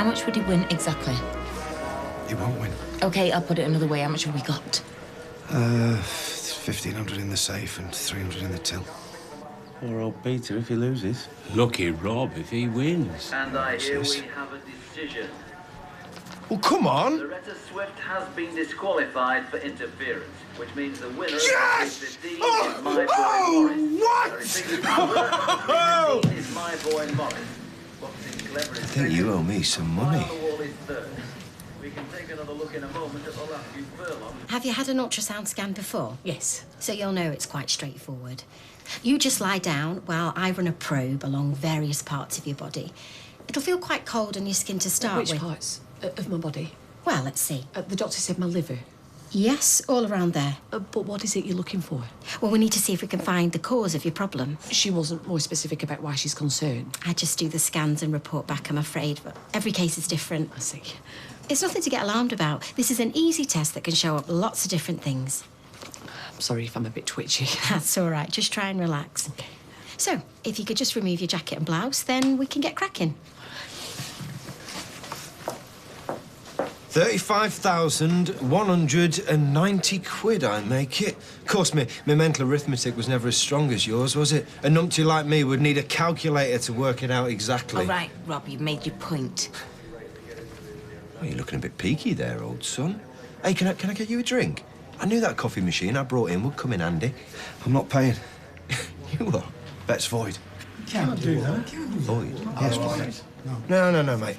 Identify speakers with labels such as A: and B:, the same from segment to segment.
A: How much would he win exactly?
B: He won't win.
A: OK, I'll put it another way. How much have we got?
B: 1,500 in the safe and 300 in the till.
C: Poor old Peter if he loses.
D: Lucky Rob if he wins.
E: And I hear we have a decision.
B: Well, come on!
E: Loretta Swift has been disqualified for interference, which means the winner
B: Yes!
E: of 15 is my boy Morris.
B: What?
E: 15 is my boy Morris. Boxing clever
B: I think you owe me some money.
E: We can take another look in a moment at the last few furlongs.
F: Have you had an ultrasound scan before?
A: Yes.
F: So you'll know it's quite straightforward. You just lie down while I run a probe along various parts of your body. It'll feel quite cold on your skin to start with.
G: Which parts of my body?
F: Well, let's see.
G: The doctor said my liver.
F: Yes, all around there.
G: But what is it you're looking for?
F: Well, we need to see if we can find the cause of your problem.
G: She wasn't more specific about why she's concerned.
F: I just do the scans and report back, I'm afraid, but every case is different.
G: I see.
F: It's nothing to get alarmed about. This is an easy test that can show up lots of different things.
G: I'm sorry if I'm a bit twitchy.
F: That's all right. Just try and relax.
G: Okay.
F: So, if you could just remove your jacket and blouse, then we can get cracking.
B: 35,190 quid, I make it. Of course, my mental arithmetic was never as strong as yours, was it? A numpty like me would need a calculator to work it out exactly.
A: All right, Rob, you've made your point.
B: Oh, you're looking a bit peaky there, old son. Hey, can I get you a drink? I knew that coffee machine I brought in would come in handy. I'm not paying. You are? Bet's void.
H: Can't do that.
B: Void? Yes, void. No, mate.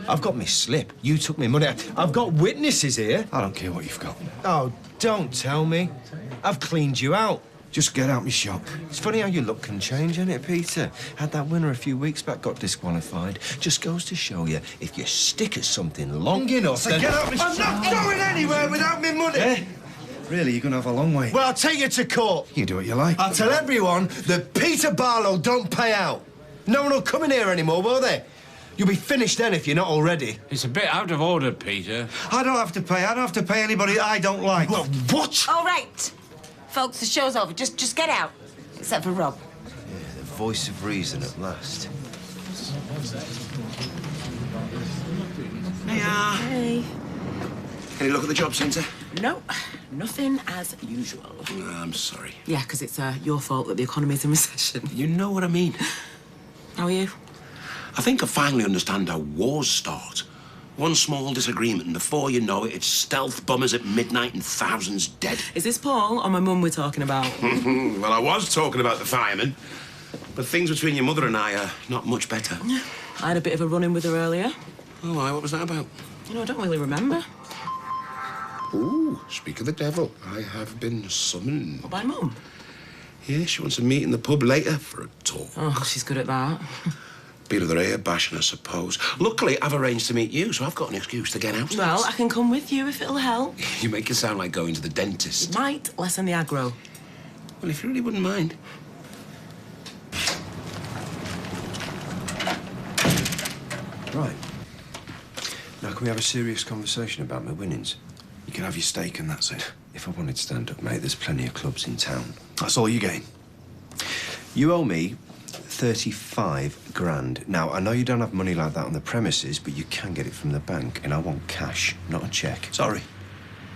B: I've got me slip. You took me money. I've got witnesses here. I don't care what you've got. Oh, don't tell me. I've cleaned you out. Just get out my shop. It's funny how your look can change, isn't it, Peter? Had that winner a few weeks back, got disqualified. Just goes to show you, if you stick at something long enough,
H: So
B: then...
H: get out my shop.
B: I'm not going anywhere without me money.
H: Eh? Really, you're going to have a long wait.
B: Well, I'll take you to court.
H: You do what you like.
B: I'll tell everyone that Peter Barlow don't pay out. No one will come in here anymore, will they? You'll be finished then if you're not already.
D: It's a bit out of order, Peter.
H: I don't have to pay. I don't have to pay anybody I don't like.
B: Well, what?
A: All right. Folks, the show's over. Just get out. Except for Rob.
B: Yeah, the voice of reason at last.
G: Hiya. Hey.
H: Any look at the job centre?
G: No, nothing as usual.
H: I'm sorry.
G: Yeah, because it's your fault that the economy's in recession.
C: You know what I mean?
G: How are you?
C: I think I finally understand how wars start. One small disagreement, and before you know it, it's stealth bombers at midnight and thousands dead.
G: Is this Paul or my mum we're talking about?
C: Well, I was talking about the firemen, but things between your mother and I are not much better.
G: I had a bit of a run-in with her earlier.
C: Oh, why? What was that about?
G: You know, I don't really remember.
C: Ooh, speak of the devil. I have been summoned.
G: What, by mum?
C: Yeah, she wants to meet in the pub later for a talk.
G: Oh, she's good at that.
C: Bit of their ear bashing, I suppose. Luckily, I've arranged to meet you, so I've got an excuse to get out.
G: Well, I can come with you if it'll help.
C: You make it sound like going to the dentist.
G: It might lessen the aggro.
C: Well, if you really wouldn't mind.
B: Right. Now, can we have a serious conversation about my winnings?
H: You can have your steak and that's it.
B: If I wanted stand-up, mate, there's plenty of clubs in town.
H: That's all you gain.
B: You owe me 35 grand. Now, I know you don't have money like that on the premises, but you can get it from the bank, and I want cash, not a cheque.
H: Sorry.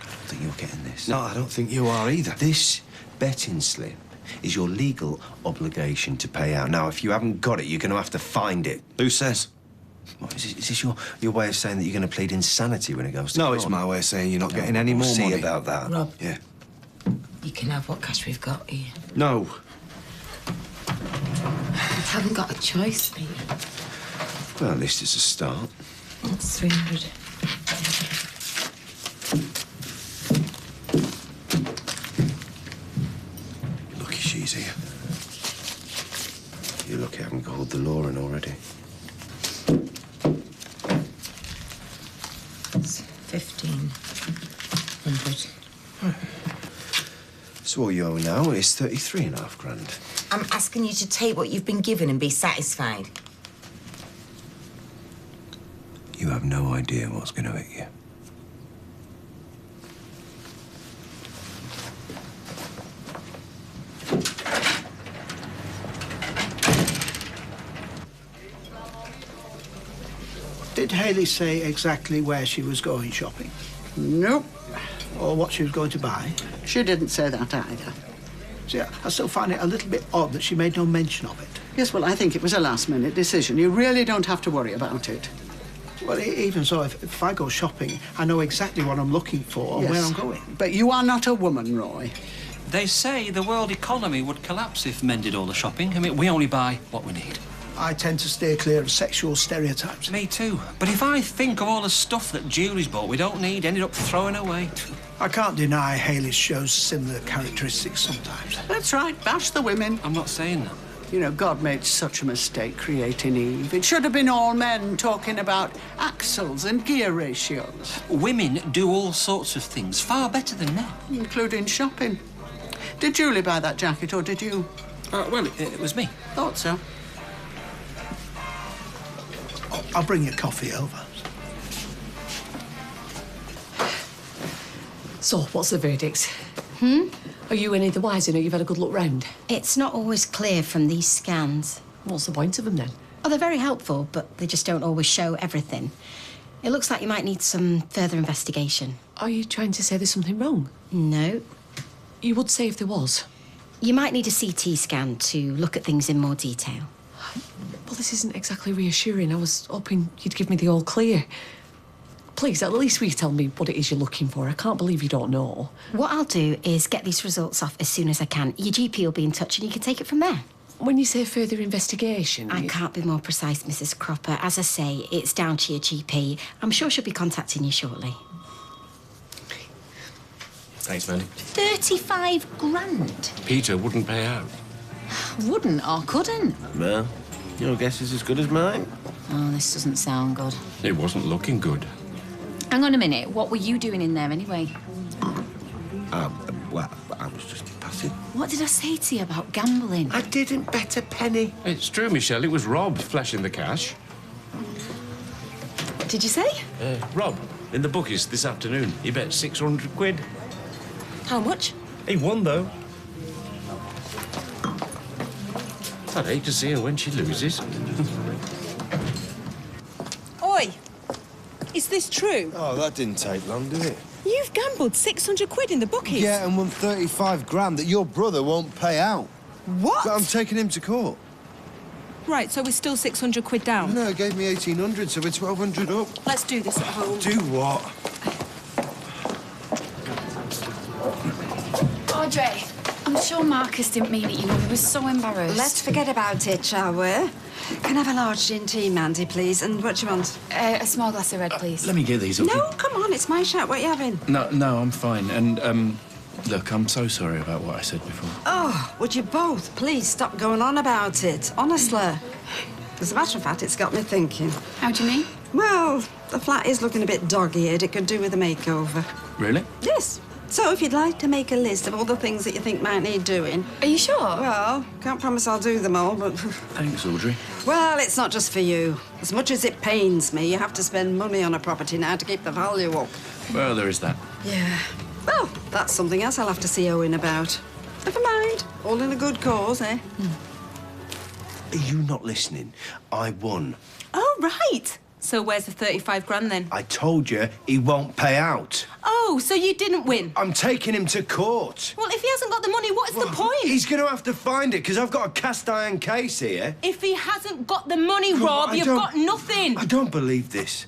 B: I don't think you're getting this.
H: No, I don't think you are either.
B: This betting slip is your legal obligation to pay out. Now, if you haven't got it, you're going to have to find it.
H: Who says?
B: What, is this your way of saying that you're going to plead insanity when it goes to
H: No,
B: court?
H: it's my way of saying you're not getting any more
B: See
H: money.
B: about that.
A: Rob.
H: Yeah.
A: You can have what cash we've got here.
B: No.
A: We haven't got a choice, Peter.
B: Well, at least it's a start.
A: That's 300.
H: Lucky she's here.
B: You're lucky I haven't called the law in already.
A: It's 1,500.
B: So all you owe now is 33.5 grand.
A: I'm asking you to take what you've been given and be satisfied.
B: You have no idea what's going to hit you.
I: Did Hayley say exactly where she was going shopping?
J: Nope.
I: Or what she was going to buy?
J: She didn't say that either.
I: See, I still find it a little bit odd that she made no mention of it.
J: Yes, well, I think it was a last-minute decision. You really don't have to worry about it.
I: Well, even so, if I go shopping, I know exactly what I'm looking for and where I'm going.
J: But you are not a woman, Roy.
K: They say the world economy would collapse if men did all the shopping. I mean, we only buy what we need.
I: I tend to steer clear of sexual stereotypes.
K: Me too. But if I think of all the stuff that Julie's bought we don't need, ended up throwing away.
I: I can't deny Hayley shows similar characteristics sometimes.
J: That's right. Bash the women.
K: I'm not saying that.
J: You know, God made such a mistake creating Eve. It should have been all men talking about axles and gear ratios.
K: Women do all sorts of things far better than men.
J: Including shopping. Did Julie buy that jacket, or did you?
K: Well, it was me.
J: Thought so.
I: I'll bring you coffee over.
L: So, what's the verdict? Are you any the wiser now you've had a good look round?
F: It's not always clear from these scans.
L: What's the point of them, then?
F: Oh, they're very helpful, but they just don't always show everything. It looks like you might need some further investigation.
L: Are you trying to say there's something wrong?
F: No.
L: You would say if there was?
F: You might need a CT scan to look at things in more detail.
L: Well, this isn't exactly reassuring. I was hoping you'd give me the all clear. Please, at least will you tell me what it is you're looking for? I can't believe you don't know.
F: What I'll do is get these results off as soon as I can. Your GP will be in touch and you can take it from there.
L: When you say further investigation...
F: I can't be more precise, Mrs. Cropper. As I say, it's down to your GP. I'm sure she'll be contacting you shortly.
D: Thanks, Manny.
M: 35 grand.
D: Peter wouldn't pay out.
M: Wouldn't or couldn't.
N: Well, your guess is as good as mine.
M: Oh, this doesn't sound good.
D: It wasn't looking good.
M: Hang on a minute. What were you doing in there anyway?
N: Well, I was just passing.
M: What did I say to you about gambling?
N: I didn't bet a penny.
D: It's true, Michelle. It was Rob flashing the cash.
M: What did you say?
D: Rob, in the bookies this afternoon, he bet 600 quid.
M: How much?
D: He won, though. I'd hate to see her when she loses.
O: Oi! Is this true?
H: Oh, that didn't take long, did it?
O: You've gambled 600 quid in the bookies.
H: Yeah, and won 35 grand that your brother won't pay out.
O: What?
H: But I'm taking him to court.
O: Right, so we're still 600 quid down.
H: No, it gave me 1,800, so we're 1,200 up.
O: Let's do this at home.
H: Do what?
M: Audrey, I'm sure Marcus didn't mean it, you know. He was so embarrassed.
P: Let's forget about it, shall we? Can I have a large gin tea, Mandy, please? And what do you want?
M: A small glass of red, please.
Q: Let me get these up.
P: No, come on, it's my shout. What are you having?
Q: No, I'm fine. And, look, I'm so sorry about what I said before.
P: Oh, would you both please stop going on about it? Honestly. As a matter of fact, it's got me thinking.
M: How do you mean?
P: Well, the flat is looking a bit dog-eared. It could do with a makeover.
Q: Really?
P: Yes. So if you'd like to make a list of all the things that you think might need doing...
M: Are you sure?
P: Well, can't promise I'll do them all, but...
Q: Thanks, Audrey.
P: Well, it's not just for you. As much as it pains me, you have to spend money on a property now to keep the value up.
Q: Well, there is that.
P: Yeah. Well, that's something else I'll have to see Owen about. Never mind. All in a good cause, eh?
N: Are you not listening? I won.
O: Oh, right. So where's the 35 grand then?
B: I told you he won't pay out.
O: Oh, so you didn't win?
B: I'm taking him to court.
O: Well, if he hasn't got the money, what's the point?
B: He's going to have to find it, because I've got a cast-iron case here.
O: If he hasn't got the money, Rob, you've got nothing.
B: I don't believe this.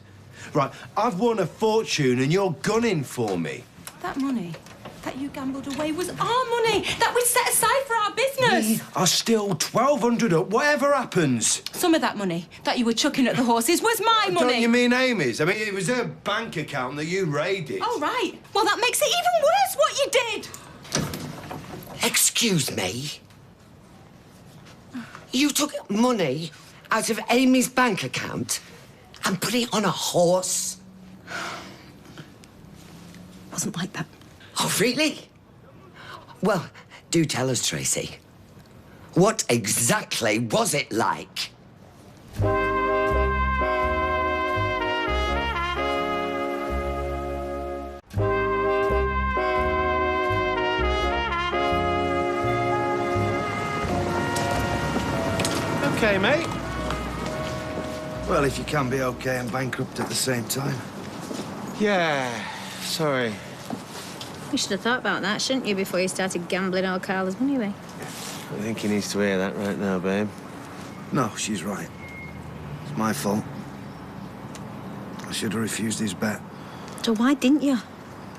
B: Right, I've won a fortune and you're gunning for me.
O: That money that you gambled away was our money that we set aside for our business.
B: I'll still 1,200 up, whatever happens.
O: Some of that money that you were chucking at the horses was my money.
B: Don't you mean Amy's? I mean, it was her bank account that you raided.
O: Oh, right. Well, that makes it even worse what you did.
A: Excuse me? You took money out of Amy's bank account and put it on a horse?
L: Wasn't like that.
A: Oh, really? Well, do tell us, Tracy. What exactly was it like?
B: OK, mate.
H: Well, if you can be okay and bankrupt at the same time.
B: Yeah, sorry.
R: You should have thought about that, shouldn't you, before you started gambling all Carla's money away?
B: I think he needs to hear that right now, babe.
H: No, she's right. It's my fault. I should have refused his bet.
R: So why didn't you?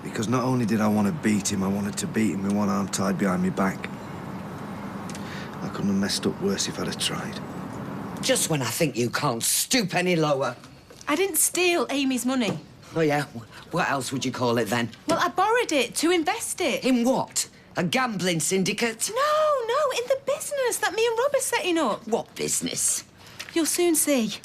H: Because not only did I want to beat him, I wanted to beat him with one arm tied behind my back. I couldn't have messed up worse if I'd have tried.
A: Just when I think you can't stoop any lower.
O: I didn't steal Amy's money.
A: Oh, yeah? What else would you call it, then?
O: Well, I borrowed it to invest it.
A: In what? A gambling syndicate?
O: No, in the business that me and Rob are setting up.
A: What business?
O: You'll soon see.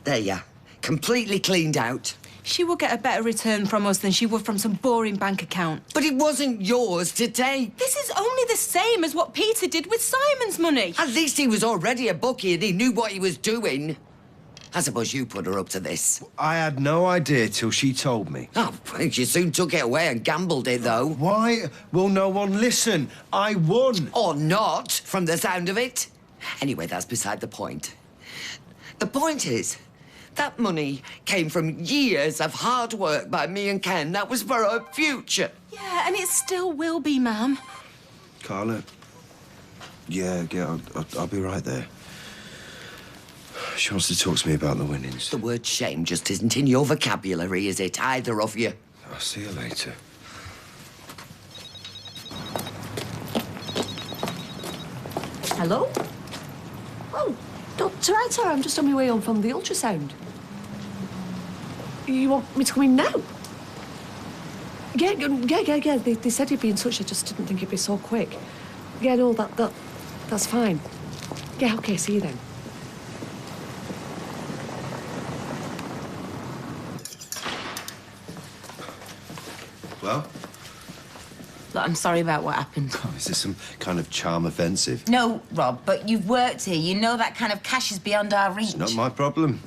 A: There you are. Completely cleaned out.
O: She will get a better return from us than she would from some boring bank account.
A: But it wasn't yours to take.
O: This is only the same as what Peter did with Simon's money.
A: At least he was already a bookie and he knew what he was doing. I suppose you put her up to this.
B: I had no idea till she told me.
A: Oh, she soon took it away and gambled it, though.
B: Why will no one listen? I won.
A: Or not, from the sound of it. Anyway, that's beside the point. The point is, that money came from years of hard work by me and Ken. That was for our future.
O: Yeah, and it still will be, ma'am.
B: Carla. Yeah, I'll be right there. She wants to talk to me about the winnings.
A: The word shame just isn't in your vocabulary, is it, either of you?
B: I'll see you later.
L: Hello? Oh, Dr. Ita, I'm just on my way home from the ultrasound. You want me to come in now? Yeah. They said he'd be in touch. I just didn't think it'd be so quick. Yeah, no, that's fine. Yeah, okay, see you then.
B: Well?
S: Look, I'm sorry about what happened.
B: Oh, is this some kind of charm offensive?
S: No, Rob, but you've worked here. You know that kind of cash is beyond our reach.
B: It's not my problem.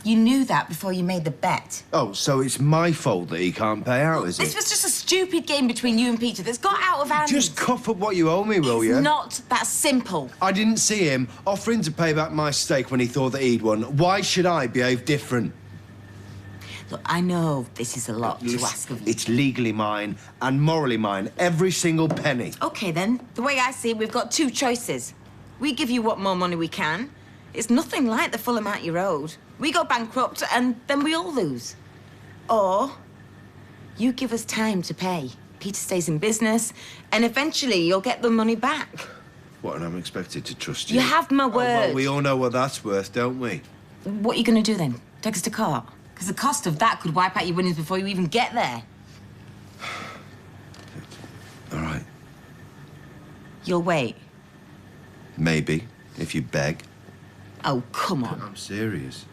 S: You knew that before you made the bet.
B: Oh, so it's my fault that he can't pay out, is it?
S: This was just a stupid game between you and Peter that's got out of hand.
B: Just cough up what you owe me, will you?
S: It's not that simple.
B: I didn't see him offering to pay back my stake when he thought that he'd won. Why should I behave different?
S: Look, I know this is a lot to ask of you.
B: It's legally mine and morally mine, every single penny.
S: OK, then. The way I see it, we've got two choices. We give you what more money we can. It's nothing like the full amount you're owed. We go bankrupt and then we all lose. Or you give us time to pay. Peter stays in business and eventually you'll get the money back.
B: What, and I'm expected to trust you?
S: You have my word.
B: Well, we all know what that's worth, don't we?
S: What are you going to do then? Take us to court? Because the cost of that could wipe out your winnings before you even get there.
B: All right.
S: You'll wait.
B: Maybe, if you beg.
S: Oh, come on.
B: I'm serious.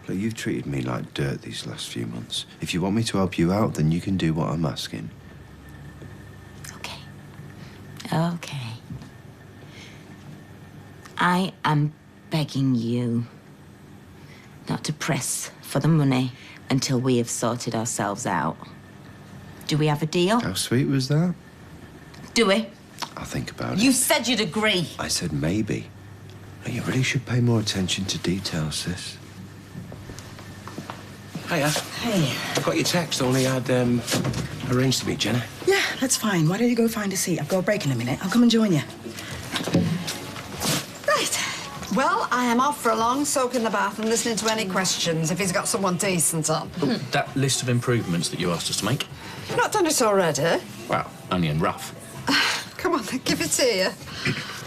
B: Look, you've treated me like dirt these last few months. If you want me to help you out, then you can do what I'm asking.
S: OK. I am begging you not to press for the money until we have sorted ourselves out. Do we have a deal?
B: How sweet was that?
S: Do we?
B: I'll think about it.
S: You said you'd agree.
B: I said maybe. And you really should pay more attention to details, sis.
C: Hiya.
P: Hey.
C: I got your text, only I'd arranged to meet Jenna.
P: Yeah, that's fine. Why don't you go find a seat? I've got a break in a minute. I'll come and join you. Right. Well, I am off for a long soak in the bath and listening to any questions if he's got someone decent on.
K: That list of improvements that you asked us to make?
P: You've not done it already?
K: Well, only in rough.
P: Come on, then, give it here.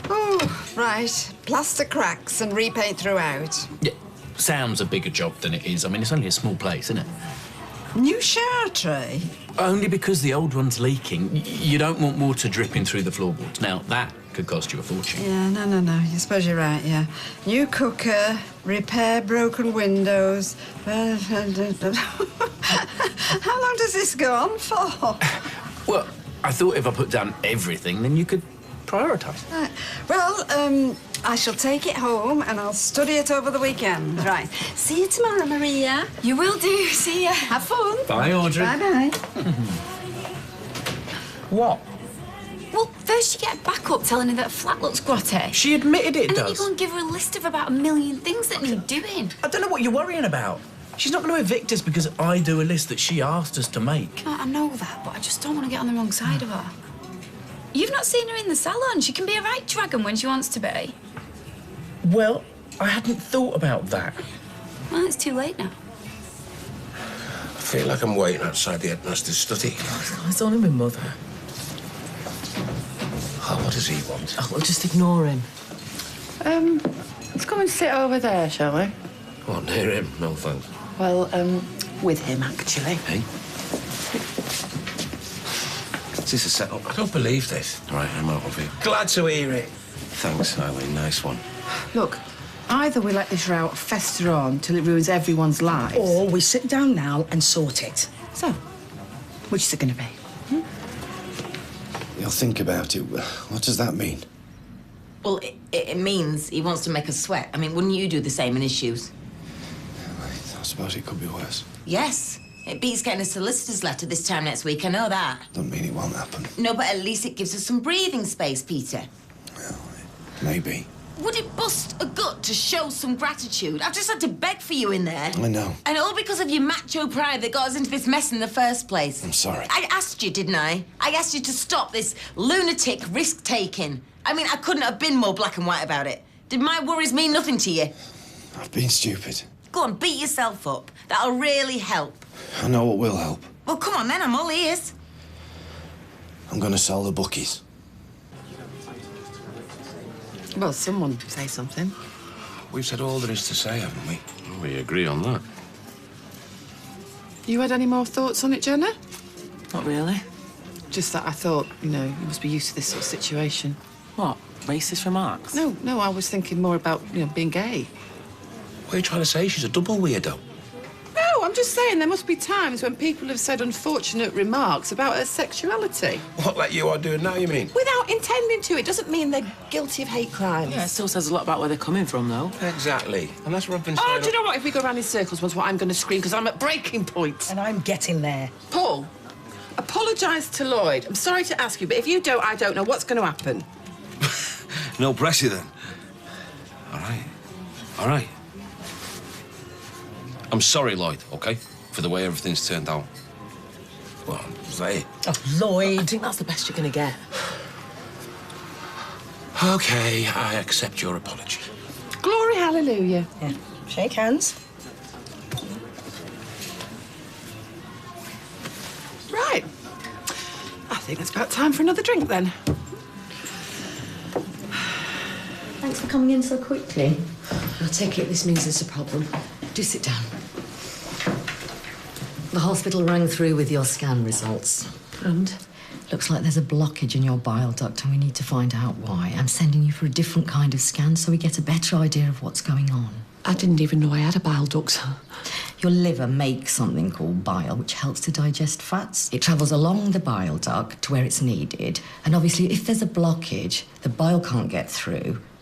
P: Oh, right. Plaster cracks and repaint throughout.
K: Yeah, sounds a bigger job than it is. I mean, it's only a small place, isn't it?
P: New shower tray?
K: Only because the old one's leaking. You don't want water dripping through the floorboards. Now, that could cost you a fortune.
P: Yeah, no. I suppose you're right, yeah. New cooker, repair broken windows. How long does this go on for?
K: Well, I thought if I put down everything, then you could prioritise.
P: Right. Well, I shall take it home and I'll study it over the weekend. Right. See you tomorrow, Maria. You will do. See ya. Have fun.
K: Bye, Audrey.
P: Bye-bye.
K: What?
O: Well, there's
M: does she get back up telling her that a flat looks grotty?
K: She admitted it
M: and
K: does.
M: then you go and give her a list of about 1 million things that need doing.
K: I don't know what you're worrying about. She's not going to evict us because I do a list that she asked us to make.
M: I know that, but I just don't want to get on the wrong side of her. You've not seen her in the salon. She can be a right dragon when she wants to be.
K: Well, I hadn't thought about that.
M: Well, it's too late now.
C: I feel like I'm waiting outside the headmaster's study.
G: It's only my mother.
C: Oh, what does he want?
G: Oh, well, just ignore him.
J: Let's come and sit over there, shall we?
C: Oh, near him. No, thanks.
J: Well, with him, actually.
C: Hey? Is this a setup? I don't believe this. Right, I'm out of here. Glad to hear it. Thanks, Eileen. Nice one.
J: Look, either we let this row fester on till it ruins everyone's lives,
T: or we sit down now and sort it.
J: So, which is it going to be?
H: You'll think about it. What does that mean?
S: Well, it means he wants to make us sweat. I mean, wouldn't you do the same in his shoes?
H: I suppose it could be worse.
S: Yes. It beats getting a solicitor's letter this time next week, I know that.
H: Doesn't mean it won't happen.
S: No, but at least it gives us some breathing space, Peter.
H: Maybe.
S: Would it bust a gut to show some gratitude? I've just had to beg for you in there.
H: I know.
S: And all because of your macho pride that got us into this mess in the first place.
H: I'm sorry.
S: I asked you, didn't I? I asked you to stop this lunatic risk-taking. I mean, I couldn't have been more black and white about it. Did my worries mean nothing to you?
H: I've been stupid.
S: Go on, beat yourself up. That'll really help.
H: I know what will help.
S: Well, come on then, I'm all ears.
H: I'm going to sell the bookies.
J: Well, someone say something.
C: We've said all there is to say, haven't we?
D: We agree on that.
J: You had any more thoughts on it, Jenna?
G: Not really.
J: Just that I thought, you know, you must be used to this sort of situation.
G: What? Racist remarks?
J: No, I was thinking more about, being gay.
C: What are you trying to say? She's a double weirdo.
J: No, I'm just saying there must be times when people have said unfortunate remarks about her sexuality.
C: What, like you are doing now, you mean?
J: Without intending to. It doesn't mean they're guilty of hate crimes.
G: Yeah, it still says a lot about where they're coming from, though.
C: Exactly. And that's what I've been saying.
J: Oh, do you know what? If we go around in circles, once what I'm going to scream because I'm at breaking point.
T: And I'm getting there.
J: Paul, apologise to Lloyd. I'm sorry to ask you, but if you don't, I don't know what's going to happen.
N: No pressure, then.
C: All right. All right. I'm sorry, Lloyd, OK? For the way everything's turned out. Well, say it.
T: Oh, Lloyd.
G: I think that's the best you're going to get.
C: OK, I accept your apology.
J: Glory, hallelujah.
T: Yeah. Shake hands.
J: Right. I think it's about time for another drink, then.
F: Thanks for coming in so quickly. I take it this means there's a problem. Do sit down. The hospital rang through with your scan results.
J: And?
F: Looks like there's a blockage in your bile duct and we need to find out why. I'm sending you for a different kind of scan so we get a better idea of what's going on.
L: I didn't even know I had a bile duct.
F: Your liver makes something called bile, which helps to digest fats. It travels along the bile duct to where it's needed. And obviously, if there's a blockage, the bile can't get through,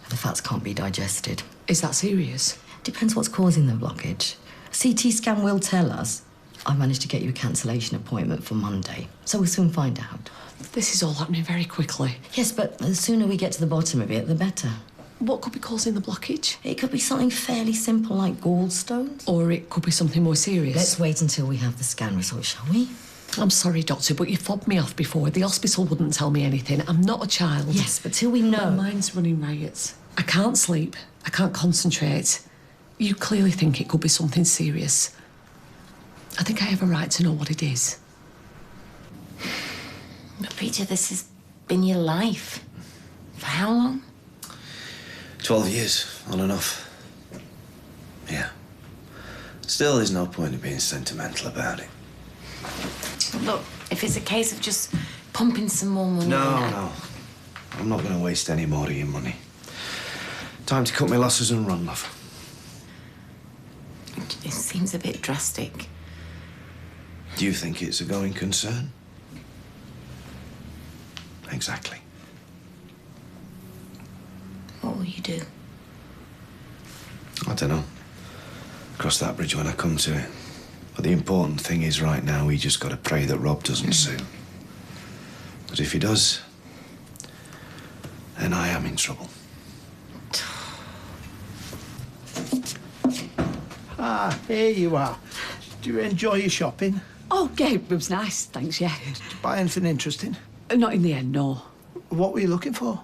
F: and the fats can't be digested.
L: Is that serious?
F: Depends what's causing the blockage. A CT scan will tell us. I managed to get you a cancellation appointment for Monday, so we'll soon find out.
L: This is all happening very quickly.
F: Yes, but the sooner we get to the bottom of it, the better.
L: What could be causing the blockage?
F: It could be something fairly simple like gallstones.
L: Or it could be something more serious.
F: Let's wait until we have the scan results, shall we?
L: I'm sorry, Doctor, but you fobbed me off before. The hospital wouldn't tell me anything. I'm not a child.
F: Yes, but till we know...
L: My mind's running riot. I can't sleep. I can't concentrate. You clearly think it could be something serious. I think I have a right to know what it is.
S: But Peter, this has been your life. For how long?
H: 12 years, on and off. Yeah. Still, there's no point in being sentimental about it.
S: Look, if it's a case of just pumping some more money...
H: No. I'm not going to waste any more of your money. Time to cut my losses and run, love.
S: It seems a bit drastic.
H: Do you think it's a going concern? Exactly.
S: What will you do?
H: I don't know. Cross that bridge when I come to it. But the important thing is right now we just got to pray that Rob doesn't sue. But if he does,
N: then I am in trouble.
J: Ah, here you are. Do you enjoy your shopping?
L: Oh, yeah, it was nice, thanks, yeah.
J: Did you buy anything interesting?
L: Not in the end, no.
J: What were you looking for?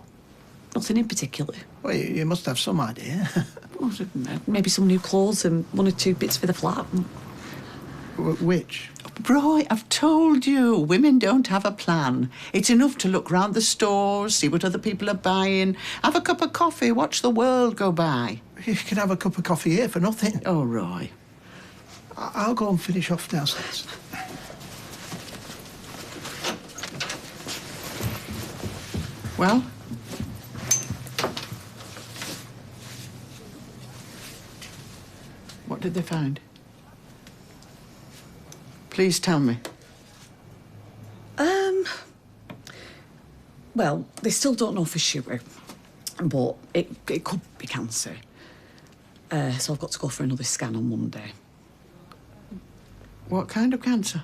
L: Nothing in particular.
J: Well, you must have some idea.
L: Well, maybe some new clothes and 1 or 2 bits for the flat.
J: Which?
I: Roy, I've told you, women don't have a plan. It's enough to look round the stores, see what other people are buying, have a cup of coffee, watch the world go by.
J: You can have a cup of coffee here for nothing.
I: Oh, Roy.
J: I'll go and finish off downstairs.
I: Well? What did they find? Please tell me.
L: Well, they still don't know for sure, but it could be cancer. So I've got to go for another scan on Monday.
I: What kind of cancer?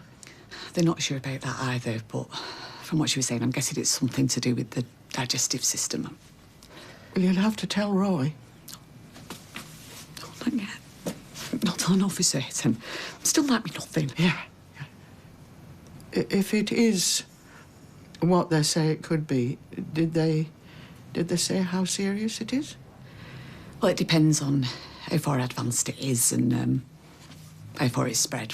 L: They're not sure about that either, but from what she was saying, I'm guessing it's something to do with the digestive system.
I: Well, you'll have to tell Roy.
L: Not yet. Not till I know for certain. Still might be nothing.
I: Yeah. If it is what they say it could be, did they say how serious it is?
L: Well, it depends on how far advanced it is and how far it's spread.